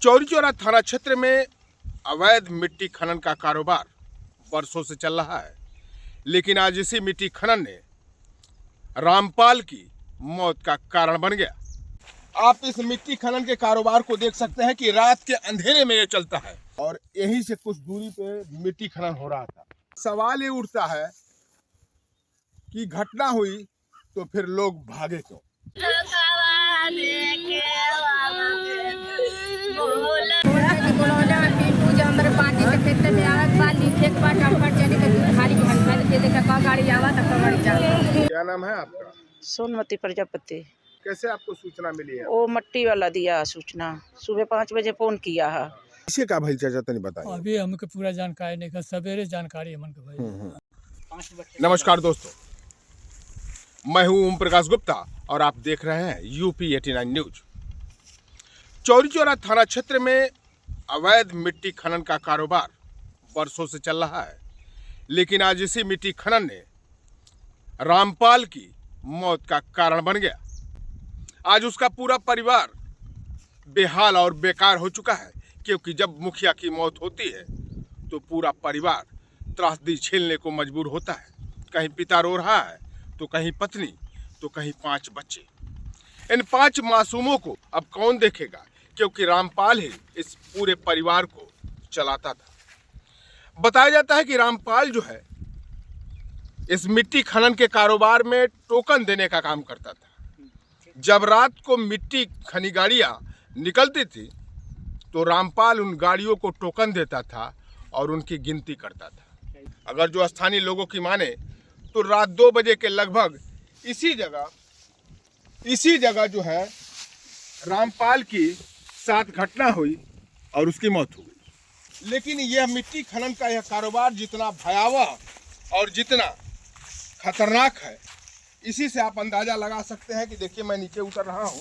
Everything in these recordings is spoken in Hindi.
चौरी चौरा थाना क्षेत्र में अवैध मिट्टी खनन का कारोबार वर्षों से चल रहा है, लेकिन आज इसी मिट्टी खनन ने रामपाल की मौत का कारण बन गया। आप इस मिट्टी खनन के कारोबार को देख सकते हैं कि रात के अंधेरे में ये चलता है और यहीं से कुछ दूरी पे मिट्टी खनन हो रहा था। सवाल ये उठता है कि घटना हुई तो फिर लोग भागे क्यों? क्या नाम है आपका? सोनमती प्रजापति। कैसे आपको सूचना मिली है? वो मट्टी वाला दिया सूचना, सुबह 5 बजे फोन किया है। इसे का भाई चाचा तनी बताइए। अभी हमको पूरा जानकारी नहीं का, सवेरे जानकारी हमन को भाई। नमस्कार दोस्तों, मैं हूं ओम प्रकाश गुप्ता और आप देख रहे हैं यूपी 89 न्यूज। चौरी चौरा थाना क्षेत्र में अवैध मिट्टी खनन का कारोबार वर्षों से चल रहा है, लेकिन आज इसी मिट्टी खनन ने रामपाल की मौत का कारण बन गया। आज उसका पूरा परिवार बेहाल और बेकार हो चुका है, क्योंकि जब मुखिया की मौत होती है तो पूरा परिवार त्रासदी झेलने को मजबूर होता है। कहीं पिता रो रहा है, तो कहीं पत्नी, तो कहीं 5 बच्चे। इन 5 मासूमों को अब कौन देखेगा, क्योंकि रामपाल ही इस पूरे परिवार को चलाता था। बताया जाता है कि रामपाल जो है इस मिट्टी खनन के कारोबार में टोकन देने का काम करता था। जब रात को मिट्टी खनी गाड़ियाँ निकलती थी तो रामपाल उन गाड़ियों को टोकन देता था और उनकी गिनती करता था। अगर जो स्थानीय लोगों की माने तो रात 2 बजे के लगभग इसी जगह जो है रामपाल की साथ घटना हुई और उसकी मौत हो गई। लेकिन यह मिट्टी खनन का यह कारोबार जितना भयावह और जितना खतरनाक है, इसी से आप अंदाजा लगा सकते हैं कि देखिए मैं नीचे उतर रहा हूं।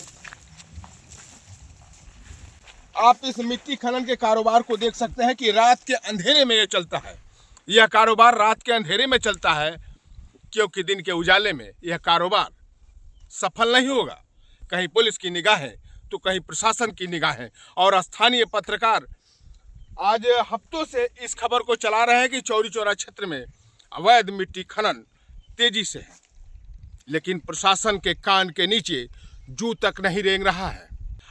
आप इस मिट्टी खनन के कारोबार को देख सकते हैं कि रात के अंधेरे में यह चलता है। यह कारोबार रात के अंधेरे में चलता है, क्योंकि दिन के उजाले में यह कारोबार सफल नहीं होगा। कहीं पुलिस की निगाहें तो कहीं प्रशासन की निगाहें, और स्थानीय पत्रकार आज हफ्तों से इस खबर को चला रहे हैं कि चौरी चौरा क्षेत्र में अवैध मिट्टी खनन तेजी से है, लेकिन प्रशासन के कान के नीचे जू तक नहीं रेंग रहा है।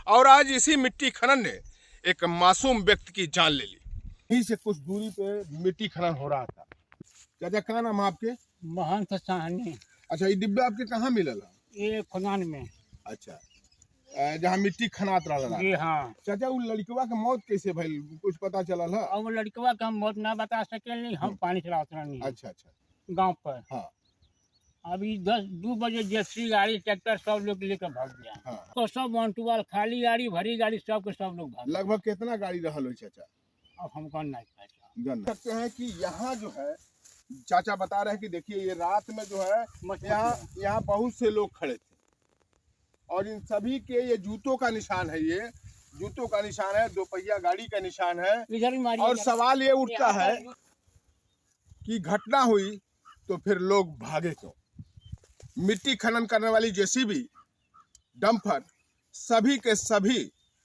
और आज इसी मिट्टी खनन ने एक मासूम व्यक्ति की जान ले ली। यहीं से कुछ दूरी पे मिट्टी खनन हो रहा था। चाचा क्या नाम है आपके? महान साहनी। अच्छा, ये डिब्बा आपके कहाँ मिलल? ये खुदान में। अच्छा, जहाँ मिट्टी खनात रहा। जी हाँ। चाचा, वो लड़कवा के मौत कैसे भइल, कुछ पता चलल है? और वो लड़कवा का हम मौत ना बता सके, हम पानी चलावत रहनी। अच्छा गांव पर। हाँ। अभी 2 बजे जेसी गाड़ी ट्रैक्टर सब लोग लेकर भाग गया। हाँ। तो सब वंटुआल खाली गाड़ी भरी गाड़ी सब लोग भाग। लगभग कितना गाड़ी रहल हो चाचा? अब हमको नहीं पता। जान सकते हैं कि यहाँ जो है चाचा बता रहे हैं कि देखिए ये रात में जो है यहाँ बहुत से लोग खड़े थे और इन सभी के ये जूतों का निशान है, ये जूतों का निशान है, 2 पहिया गाड़ी का निशान है। इधर ही मारी। और सवाल ये उठता है कि घटना हुई तो फिर लोग भागे क्यों? मिट्टी खनन करने वाली जेसीबी, डंपर, सभी के सभी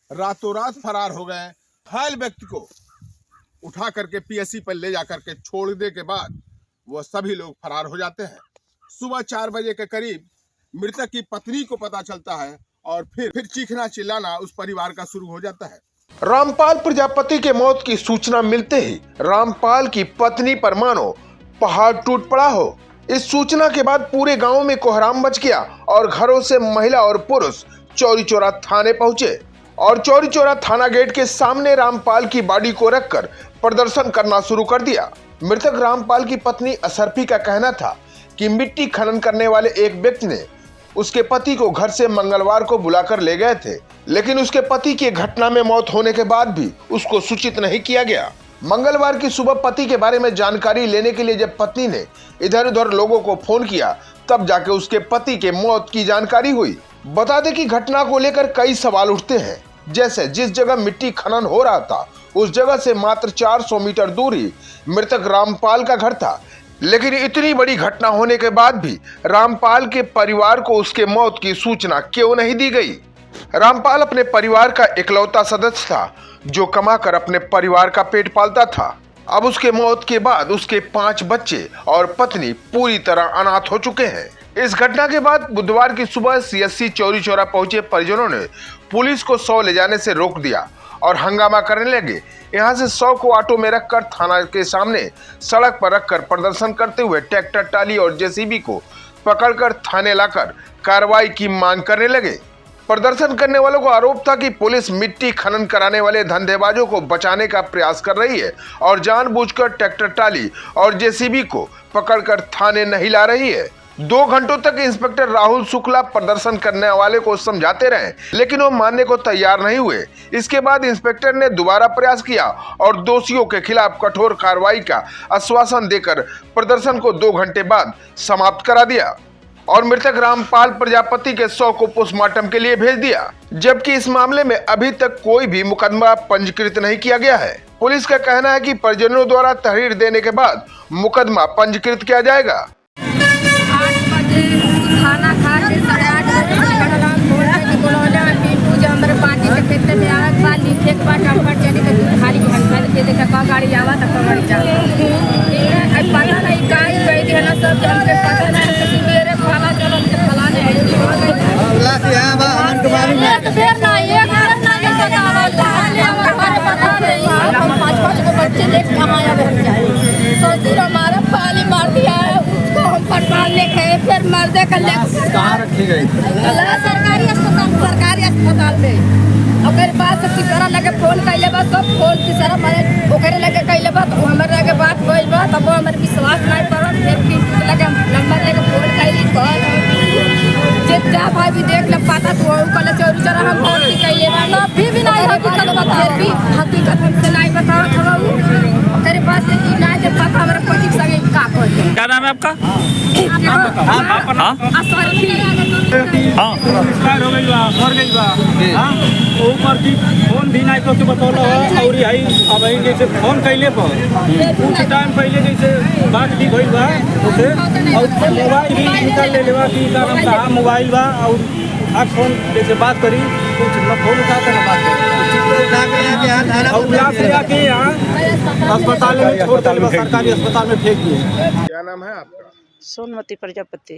रातों रात फरार हो गए। घायल व्यक्ति को उठा करके पीएससी पर ले जा करके छोड़ने के बाद वो सभी लोग फरार हो जाते हैं। सुबह 4 बजे के करीब मृतक की पत्नी को पता चलता है और फिर चीखना चिल्लाना उस परिवार का शुरू हो जाता है। रामपाल प्रजापति के मौत की सूचना मिलते ही रामपाल की पत्नी पर मानो पहाड़ टूट पड़ा हो। इस सूचना के बाद पूरे गांव में कोहराम मच गया और घरों से महिला और पुरुष चौरी चौरा थाने पहुंचे और चौरी चौरा थाना गेट के सामने रामपाल की बॉडी को रखकर प्रदर्शन करना शुरू कर दिया। मृतक रामपाल की पत्नी असरफी का कहना था कि मिट्टी खनन करने वाले एक व्यक्ति ने उसके पति को घर से मंगलवार को बुलाकर ले गए थे, लेकिन उसके पति की घटना में मौत होने के बाद भी उसको सूचित नहीं किया गया। मंगलवार की सुबह पति के बारे में जानकारी लेने के लिए जब पत्नी ने इधर उधर लोगों को फोन किया, तब जाके उसके पति के मौत की जानकारी हुई। बता दें कि घटना को लेकर कई सवाल उठते हैं, जैसे जिस जगह मिट्टी खनन हो रहा था उस जगह से मात्र 400 मीटर दूर ही मृतक रामपाल का घर था, लेकिन इतनी बड़ी घटना होने के बाद भी रामपाल के परिवार को उसके मौत की सूचना क्यों नहीं दी गई? रामपाल अपने परिवार का इकलौता सदस्य था जो कमाकर अपने परिवार का पेट पालता था। अब उसके मौत के बाद उसके 5 बच्चे और पत्नी पूरी तरह अनाथ हो चुके हैं। इस घटना के बाद बुधवार की सुबह सीएससी चौरी चौरा पहुंचे परिजनों ने पुलिस को शव ले जाने से रोक दिया और हंगामा करने लगे। यहां से शव को ऑटो में रखकर थाना के सामने सड़क पर रखकर प्रदर्शन करते हुए ट्रैक्टर, टाली और जेसीबी को पकड़कर थाने लाकर कार्रवाई की मांग करने लगे। प्रदर्शन करने वालों को आरोप था कि पुलिस मिट्टी खनन कराने वाले धंधेबाजों को बचाने का प्रयास कर रही है और जानबूझकर ट्रैक्टर, टाली और जेसीबी को पकड़कर थाने नहीं ला रही है। 2 घंटों तक इंस्पेक्टर राहुल शुक्ला प्रदर्शन करने वाले को समझाते रहे, लेकिन वो मानने को तैयार नहीं हुए। इसके बाद इंस्पेक्टर ने दोबारा प्रयास किया और दोषियों के खिलाफ कठोर कार्रवाई का आश्वासन देकर प्रदर्शन को 2 घंटे बाद समाप्त करा दिया और मृतक रामपाल प्रजापति के शव को पोस्टमार्टम के लिए भेज दिया, जबकि इस मामले में अभी तक कोई भी मुकदमा पंजीकृत नहीं किया गया है। पुलिस का कहना है कि परिजनों द्वारा तहरीर देने के बाद मुकदमा पंजीकृत किया जाएगा। 8 बजे खाना खा के 8:30 बजे अलार्म बोल के बोलौले में पीटू जो हमारे पार्टी के खेत में आवत बा लिखे के बाद डंपर चली तो खाली घंटा दे देखा का गाड़ी आवत तो गाड़ी जा आई पता नहीं काई गई थी ना सब हमके पता नहीं किसी मेरे फाला चलन के फलाने अल्लाह से हां बा हमन के बारे में एक बेर ना एक घर ना ये पता हाले हमारे पता नहीं हम 5 के बच्चे लेके कहां आ गए सोची हमारा पाली मार दिया उसको हम पटवाल लेके फिर मर्दे का ले कहां रखी गई सरकारी अस्पताल में ओकर बाद से किसरा लगे फोन कइले बा सब फोन किसरा मारे ओकरे लगे कइले बा तो हमर लगे बात होइल बा तब हमर विश्वास नहीं पड़ल फिर किस लगे नंबर लेके फोन कइली कॉल जितना भाई भी देख ले पाता तो कल चोरी चोरा हम भर्ती कइले बा ना भी नहीं हकीकत बता फिर भी हकीकत हमसे नहीं बताओ थवा ओकरे बाद से ई ना जे पता हमरा पति संगे का कर क्या नाम है आपका? एक्सपायर हो गई बा, मर गई बा। हाँ, ऊपर की फोन भी नहीं तो बतौलो है और यही अब यही जैसे फोन कैले पर कुछ टाइम पहले जैसे बात भी भइल बा उसे और मोबाइल भी निकाल ले लेवा कि नाम कहा मोबाइल बा और आप फोन जैसे बात करी कुछ न फोन उठाकर न बात करी और यहाँ से आके यहाँ अस्पताल में छोड़ दिया, सरकारी अस्पताल में फेंक दिए। क्या नाम है आपका? सोनमती प्रजापति।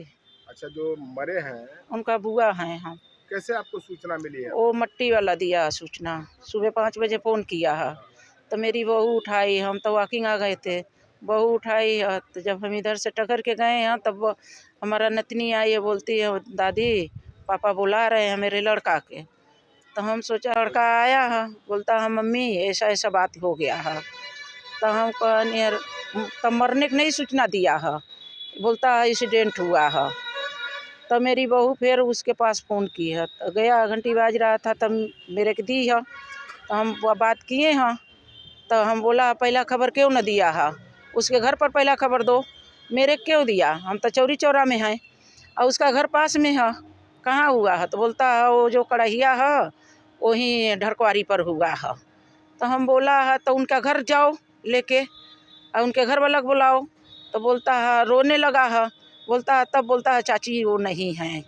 अच्छा, जो मरे हैं उनका बुआ हैं हम। कैसे आपको सूचना मिली है? वो मट्टी वाला दिया सूचना, सुबह 5 बजे फ़ोन किया है तो मेरी बहू उठाई, हम तो वॉकिंग आ गए थे, बहू उठाई है तो जब हम इधर से टकर के गए हैं तब हमारा नतनी आई है, बोलती है दादी पापा बुला रहे हैं मेरे लड़का के। तो हम सोचा लड़का आया है, बोलता है मम्मी ऐसा ऐसा बात हो गया है। तो हम कहनी यार तब मरने की नहीं सूचना दिया है, बोलता है एक्सीडेंट हुआ है। तो मेरी बहू फिर उसके पास फ़ोन की है तो गया, घंटी बाज रहा था तब मेरे को दी है तो हम बात किए हैं। तो हम बोला पहला खबर क्यों न दिया है, उसके घर पर पहला खबर दो, मेरे क्यों दिया, हम तो चौरी चौरा में हैं और उसका घर पास में है, कहाँ हुआ है। तो बोलता है वो जो कढ़ैया है वहीं ढरकवारी पर हुआ है। तो हम बोला है तो उनका घर जाओ लेके और उनके घर वाला को बुलाओ। तो बोलता है रोने लगा है, बोलता है तब बोलता है चाची वो नहीं हैं।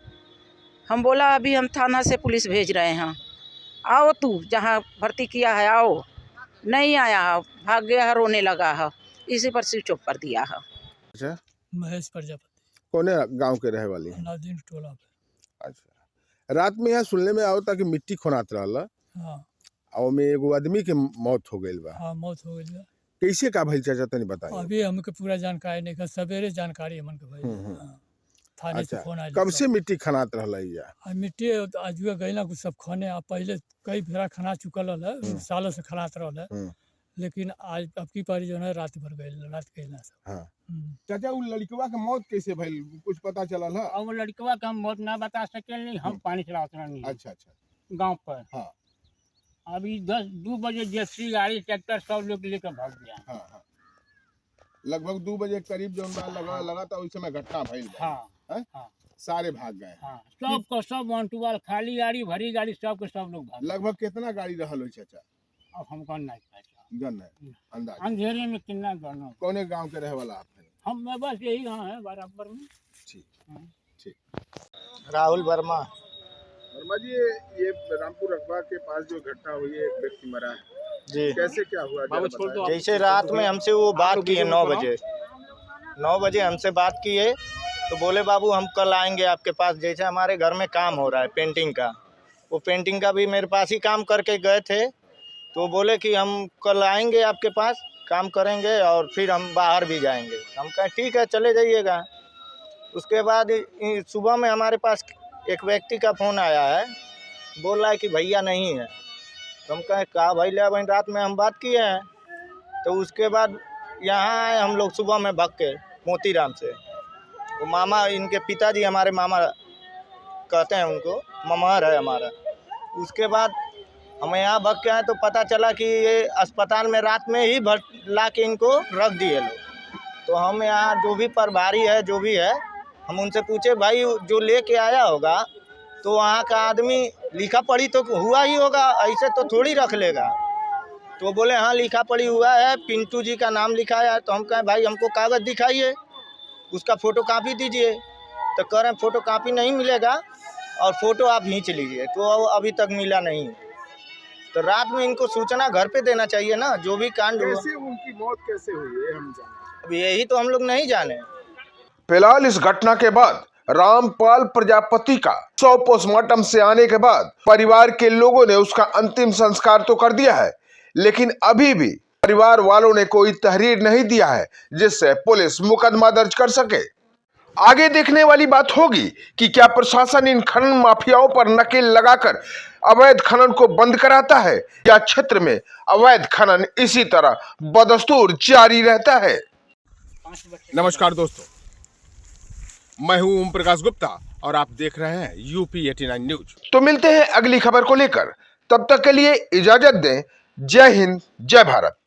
हम बोला अभी हम थाना से पुलिस भेज रहे हैं, आओ तू जहाँ भर्ती किया है आओ। नहीं आया है, भाग गया है, रोने लगा है, इसी पर स्विच ऑफ कर दिया है। अच्छा, महेश प्रजापति कौन गांव के रहे वाली है? नादिन टोला पे। अच्छा, रात में यहाँ सुनने में आओ था कि मिट्टी खोनात रहला हाँ और में एगो आदमी के मौत हो गई बा, हाँ मौत हो गई। कैसे का भइल चाचा तनी बताइए। अभी हमके पूरा जानकारी नहीं है, सवेरे जानकारी हमन के भाई थाने से अच्छा, फोन आया। कब से मिट्टी खनात रहला या? मिट्टी आजुआ गई ना कुछ सब खाने पहले कई फेरा खना चुकल है, सालों से खनात रहा है, लेकिन आज अब की पारी जो है रात भर गई, रात गई ना सब। हाँ। चाचा वो लड़कवा के मौत कैसे भइल कुछ पता चलल है? और वो लड़कवा का हम मौत ना बता सके नहीं, हम पानी चलाते नहीं अच्छा अच्छा, गांव पर। हाँ अभी 2 बजे जेसी गाड़ी ट्रैक्टर सब लोग लेकर भाग गया। हाँ हाँ, लगभग 2 बजे करीब जो लगा था उस समय घटना भइल बा। हाँ हैं? हाँ सारे भाग गए। हाँ, सबको सब वंटुवाल खाली गाड़ी भरी गाड़ी सब के सब लोग भाग गए। लगभग कितना गाड़ी रहल हो चाचा? अब हमको नहीं पता, गन है अंदाज? अंधेरे में कितना गनो। कौन गांव के रहे वाला आपने? हम बस यही गाँव है बराबर में। ठीक ठीक। राहुल वर्मा। वर्मा जी, ये रामपुर रकबा के पास जो घटना हुई है, एक व्यक्ति मरा है, जी। कैसे क्या हुआ जरा बताएं। जैसे रात में हमसे वो बात किए 9 बजे हमसे बात किए, तो बोले बाबू हम कल आएंगे आपके पास। जैसे हमारे घर में काम हो रहा है पेंटिंग का, वो पेंटिंग का भी मेरे पास ही काम करके गए थे, तो बोले कि हम कल आएंगे आपके पास, काम करेंगे और फिर हम बाहर भी जाएंगे। हम कहें ठीक है चले जाइएगा। उसके बाद सुबह में हमारे पास एक व्यक्ति का फ़ोन आया है, बोल रहा है कि भैया नहीं है। तो हम कहें कहा भैया, वहीं रात में हम बात किए हैं। तो उसके बाद यहाँ आए हम लोग सुबह में भाग के मोतीराम से। वो मामा, इनके पिताजी हमारे मामा कहते हैं उनको, ममहर है हमारा। उसके बाद हम यहाँ भाग के आए तो पता चला कि ये अस्पताल में रात में ही ला के इनको रख दिए लोग। तो हम यहाँ जो भी प्रभारी है, जो भी है, हम उनसे पूछे भाई जो लेके आया होगा तो वहाँ का आदमी लिखा पढ़ी तो हुआ ही होगा, ऐसे तो थोड़ी रख लेगा। तो बोले हाँ लिखा पढ़ी हुआ है, पिंटू जी का नाम लिखा है। तो हम कहें भाई हमको कागज़ दिखाइए, उसका फ़ोटो कापी दीजिए। तो कह रहे हैं फ़ोटो कापी नहीं मिलेगा और फ़ोटो आप खींच लीजिए। तो अभी तक मिला नहीं। तो रात में इनको सूचना घर पे देना चाहिए ना, जो भी कांड हुआ। कैसे उनकी मौत कैसे हुई है हम जाने। अब यही तो हम लोग नहीं जाने। फिलहाल इस घटना के बाद रामपाल प्रजापति का 100 पोस्टमार्टम से आने के बाद परिवार के लोगों ने उसका अंतिम संस्कार तो कर दिया है, लेकिन अभी भी परिवार वालों ने कोई तहरीर नहीं दिया है जिससे पुलिस मुकदमा दर्ज कर सके। आगे देखने वाली बात होगी कि क्या प्रशासन इन खनन माफियाओं पर नकेल लगाकर अवैध खनन को बंद कराता है या क्षेत्र में अवैध खनन इसी तरह बदस्तूर जारी रहता है। नमस्कार दोस्तों, मैं हूं ओम प्रकाश गुप्ता और आप देख रहे हैं यूपी 89 न्यूज। तो मिलते हैं अगली खबर को लेकर, तब तक के लिए इजाजत दें। जय हिंद, जय भारत।